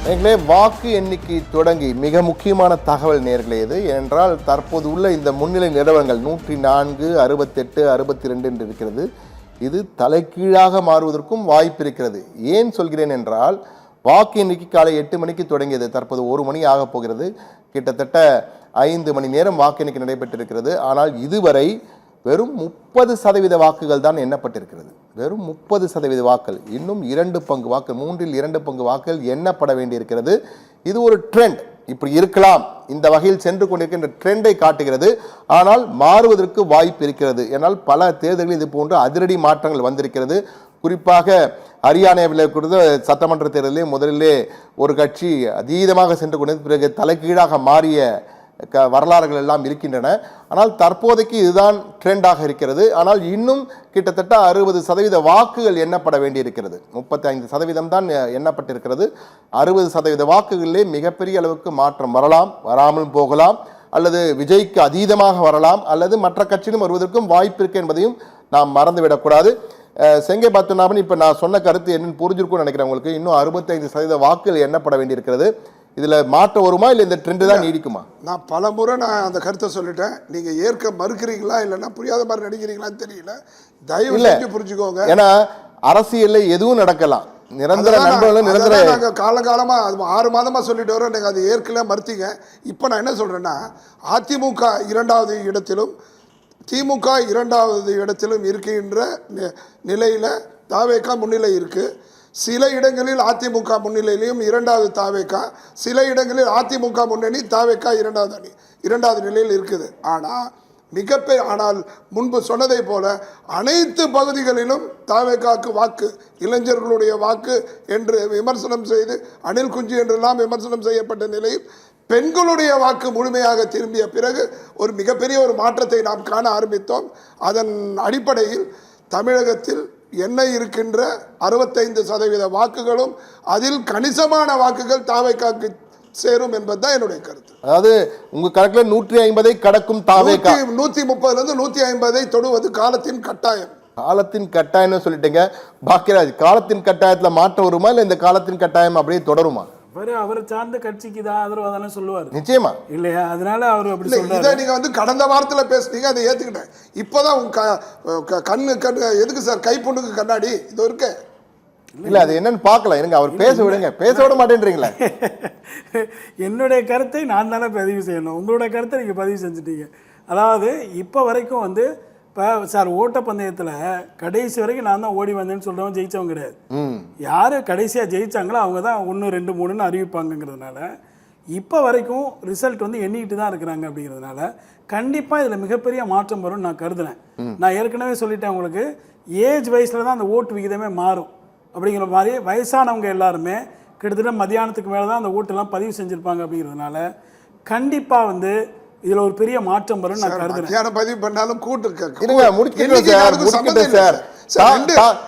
நேர்களே, வாக்கு எண்ணிக்கை தொடங்கி மிக முக்கியமான தகவல் நேர்களே இது. ஏனென்றால் தற்போது உள்ள இந்த முன்னிலை நிலவரங்கள் 104, 68, 62 என்று இருக்கிறது. இது தலைகீழாக மாறுவதற்கும் வாய்ப்பு இருக்கிறது. ஏன் சொல்கிறேன் என்றால், வாக்கு எண்ணிக்கை காலை 8 மணிக்கு தொடங்கியது. தற்போது 1 மணி ஆக போகிறது. கிட்டத்தட்ட 5 மணி நேரம் வாக்கு எண்ணிக்கை நடைபெற்றிருக்கிறது. ஆனால் இதுவரை வெறும் 30% வாக்குகள் தான் எண்ணப்பட்டிருக்கிறது. வெறும் 30% வாக்குகள். இன்னும் 2 பங்கு வாக்குகள், 2 பங்கு வாக்குகள் எண்ணப்பட வேண்டியிருக்கிறது. இது ஒரு ட்ரெண்ட். இப்படி இருக்கலாம், இந்த வகையில் சென்று கொண்டிருக்கின்ற ட்ரெண்டை காட்டுகிறது. ஆனால் மாறுவதற்கு வாய்ப்பு இருக்கிறது. ஏனால் பல தேர்தல்கள் இது போன்று அதிரடி மாற்றங்கள் வந்திருக்கிறது. குறிப்பாக ஹரியானாவில் கொடுத்த சட்டமன்ற தேர்தலிலே முதலிலே ஒரு கட்சி அதீதமாக சென்று கொண்டது, பிறகு தலைகீழாக மாறிய வரலாறுகள் எல்லாம் இருக்கின்றன. ஆனால் தற்போதைக்கு இதுதான் ட்ரெண்டாக இருக்கிறது. ஆனால் இன்னும் கிட்டத்தட்ட 60% வாக்குகள் எண்ணப்பட வேண்டியிருக்கிறது. 35% தான் எண்ணப்பட்டிருக்கிறது. 60% வாக்குகளிலே மிகப்பெரிய அளவுக்கு மாற்றம் வரலாம், வராமல் போகலாம், அல்லது விஜய்க்கு அதீதமாக வரலாம், அல்லது மற்ற கட்சியிலும் வருவதற்கும் வாய்ப்பு இருக்கு என்பதையும் நாம் மறந்துவிடக்கூடாது. செங்கை பத்மநாபன், இப்போ நான் சொன்ன கருத்து என்னன்னு புரிஞ்சிருக்கும்னு நினைக்கிறேன் உங்களுக்கு. இன்னும் 65% வாக்குகள் எண்ணப்பட வேண்டியிருக்கிறது. இதில் மாற்றம் வருமா, இல்லை இந்த ட்ரெண்டு தான் நீடிக்குமா? நான் பல முறை அந்த கருத்தை சொல்லிட்டேன். நீங்கள் ஏற்க மறுக்கிறீங்களா இல்லைன்னா புரியாத மாதிரி நடிக்கிறீங்களான்னு தெரியல. தயவு செஞ்சு புரிஞ்சுக்கோங்க. ஏன்னா அரசியலில் எதுவும் நடக்கலாம். நிரந்தர நண்பர்கள் நிரந்தர நாங்கள் காலகாலமாக அது 6 மாதமாக சொல்லிட்டு வரோம். நீங்கள் அது ஏற்கல மறுத்தீங்க. இப்போ நான் என்ன சொல்கிறேன்னா, அதிமுக 2வது இடத்திலும் திமுக 2வது இடத்திலும் இருக்கின்ற நிலையில் தாவேகா முன்னிலை இருக்குது. சில இடங்களில் அதிமுக முன்னிலையிலையும் 2வது தாவேகா, சில இடங்களில் அதிமுக முன்னணி தாவேகா 2வது நிலையில் இருக்குது. ஆனால் முன்பு சொன்னதை போல அனைத்து பகுதிகளிலும் தாவேகாவுக்கு வாக்கு, இளைஞர்களுடைய வாக்கு என்று விமர்சனம் செய்து அணில் குஞ்சு என்றெல்லாம் விமர்சனம் செய்யப்பட்ட நிலையில் பெண்களுடைய வாக்கு முழுமையாக திரும்பிய பிறகு ஒரு மிகப்பெரிய ஒரு மாற்றத்தை நாம் காண ஆரம்பித்தோம். அதன் அடிப்படையில் தமிழகத்தில் என்ன இருக்கின்ற 65% வாக்குகளும் அதில் கணிசமான வாக்குகள் தாவேகாவுக்கு சேரும் என்பதுதான் என்னுடைய கருத்து. அதாவது உங்க கணக்குல 150 கடக்கும் தாவேகா 130 150 தொடுவது காலத்தின் கட்டாயம். காலத்தின் கட்டாயம்னு சொல்லிட்டீங்க. பாக்கியராஜ், காலத்தின் கட்டாயத்துல மாற்றம் வருமா, இல்ல இந்த காலத்தின் கட்டாயம் அப்படியே தொடருமா? அவர் சார்ந்த கட்சிக்கு தான் ஆதரவு தானே சொல்லுவார். நிச்சயமா இல்லையா? அதனால அவர் அப்படி சொல்றாரு. இதை நீங்க கடந்த வாரத்தில் பேசுனீங்க, அதை ஏத்துக்கிட்டேன். இப்போதான் உங்க கண்ணு எதுக்கு சார் கைப்புண்ணுக்கு கண்ணாடி இது இருக்கு? இல்ல, அது என்னன்னு பார்க்கலாம். இருங்க, அவர் பேச விடுங்க. பேச விட மாட்டேன்றீங்களா? என்னுடைய கருத்தை நான் தானே பதிவு செய்யணும். உங்களுடைய கருத்தை நீங்க பதிவு செஞ்சுட்டீங்க. அதாவது இப்போ வரைக்கும் இப்போ சார் ஓட்டப்பந்தயத்தில் கடைசி வரைக்கும் நான் தான் ஓடி வந்தேன்னு சொல்கிறவங்க ஜெயித்தவங்க கிடையாது. யார் கடைசியாக ஜெயித்தாங்களோ அவங்க தான் 1, 2, 3ன்னு அறிவிப்பாங்கங்கிறதுனால இப்போ வரைக்கும் ரிசல்ட் எண்ணிக்கிட்டு தான் இருக்கிறாங்க. அப்படிங்கிறதுனால கண்டிப்பாக இதில் மிகப்பெரிய மாற்றம் வரும்னு நான் கருதுனேன். நான் ஏற்கனவே சொல்லிட்டேன் உங்களுக்கு, ஏஜ் வயசில் தான் அந்த ஓட்டு விகிதமே மாறும். அப்படிங்கிற மாதிரி வயசானவங்க எல்லாருமே கிட்டத்தட்ட மத்தியானத்துக்கு மேலே தான் அந்த ஓட்டெல்லாம் பதிவு செஞ்சுருப்பாங்க. அப்படிங்கிறதுனால கண்டிப்பாக இதுல ஒரு பெரிய மாற்றம் வரும் நான் கருதுறேன். பதிவு பண்ணாலும் கூட்டு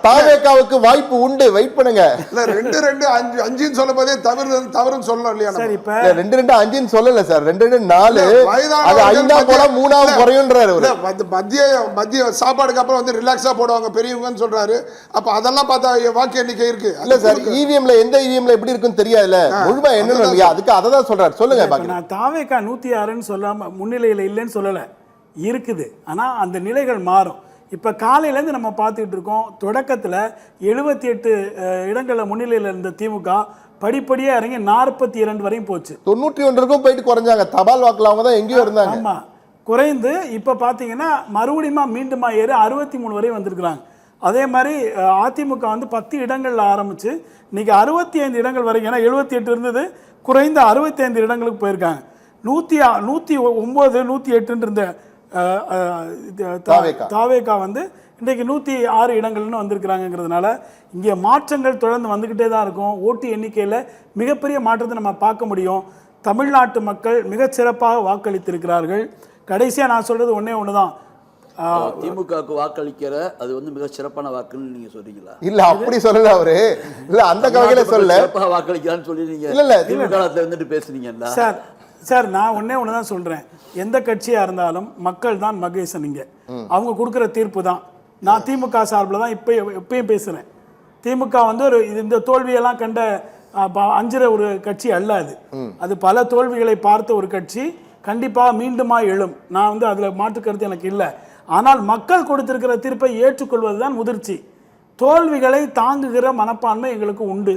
தாவேகாவுக்கு வாய்ப்பு உண்டு. வெயிட் பண்ணுங்க. 2, 2, 5, 5 சொல்லும் போதே தவறுன்னு சொல்லணும் இல்லையா? சார் இப்ப 2, 2, 5 சொல்லல சார். 2, 2, 4 அது 5ஆ போல 3ஆவது குறையும்ன்றாரு. மதிய சாப்பாடுக்கு அப்புறம் ரிலாக்ஸா போடுவாங்க பெரியவங்கன்னு சொல்றாரு. அப்ப அதெல்லாம் பார்த்தா வாக்கு எண்ணிக்கை இருக்கு இல்ல சார். இவிஎம்ல எந்த இவிஎம்ல எப்படி இருக்குன்னு தெரியாதுல. முழுமை என்னன்னு இல்லையா? அதுக்கு அதை தான் சொல்றாரு. சொல்லுங்க. நான் தாவேகா 106ன்னு சொல்லாம முன்னிலையில் இல்லைன்னு சொல்லலை, இருக்குது. ஆனால் அந்த நிலைகள் மாறும். இப்போ காலையிலேருந்து நம்ம பார்த்துக்கிட்டு இருக்கோம். தொடக்கத்தில் 78 இடங்களில் முன்னிலையில் இருந்த திமுக படிப்படியாக இறங்கி 42 வரையும் போச்சு. 91க்கும் போயிட்டு குறைஞ்சாங்க. தபால் வாக்கில் அவங்க தான் எங்கேயும் இருந்தாங்க. ஆமாம், குறைந்து இப்போ பார்த்தீங்கன்னா மறுபடியும் மீண்டுமா ஏறி 63 வரையும் வந்திருக்கிறாங்க. அதே மாதிரி அதிமுக 10 இடங்களில் ஆரம்பித்து இன்றைக்கி 65 இடங்கள் வரைக்கும், ஏன்னா 78 இருந்தது, குறைந்து 65 இடங்களுக்கு போயிருக்காங்க. 109, 108 இருந்த தாவேகா இன்றைக்கு 106 இடங்கள்னு வந்திருக்கிறாங்கிறதுனால இங்கே மாற்றங்கள் தொடர்ந்து வந்துக்கிட்டே தான் இருக்கும். ஓட்டு எண்ணிக்கையில் மிகப்பெரிய மாற்றத்தை நம்ம பார்க்க முடியும். தமிழ்நாட்டு மக்கள் மிகச்சிறப்பாக வாக்களித்திருக்கிறார்கள். கடைசியாக நான் சொல்கிறது ஒன்று தான், திமுகவுக்கு வாக்களிக்கிற அது மிக சிறப்பான வாக்குன்னு நீங்க சொல்றீங்களா? இல்ல, அப்படி சொல்லல அவரு. இல்ல, அந்த வகையில சொல்லல. சிறப்பாக வாக்களிக்கிறான்னு சொல்லி நீங்க திமுக பேசுறீங்களா? சார் நான் ஒன்று தான் சொல்கிறேன். எந்த கட்சியாக இருந்தாலும் மக்கள் தான் மகேசன். இங்கே அவங்க கொடுக்குற தீர்ப்பு தான். நான் திமுக சார்பில் தான் எப்பயும் பேசுகிறேன். திமுக ஒரு இந்த தோல்வியெல்லாம் கண்ட அஞ்சுற ஒரு கட்சி அல்ல அது. அது பல தோல்விகளை பார்த்த ஒரு கட்சி. கண்டிப்பாக மீண்டுமா எழும். நான் வந்து அதில் மாற்று கருத்து எனக்கு இல்லை. ஆனால் மக்கள் கொடுத்திருக்கிற தீர்ப்பை ஏற்றுக்கொள்வது தான் முதிர்ச்சி. தோல்விகளை தாங்குகிற மனப்பான்மை எங்களுக்கு உண்டு.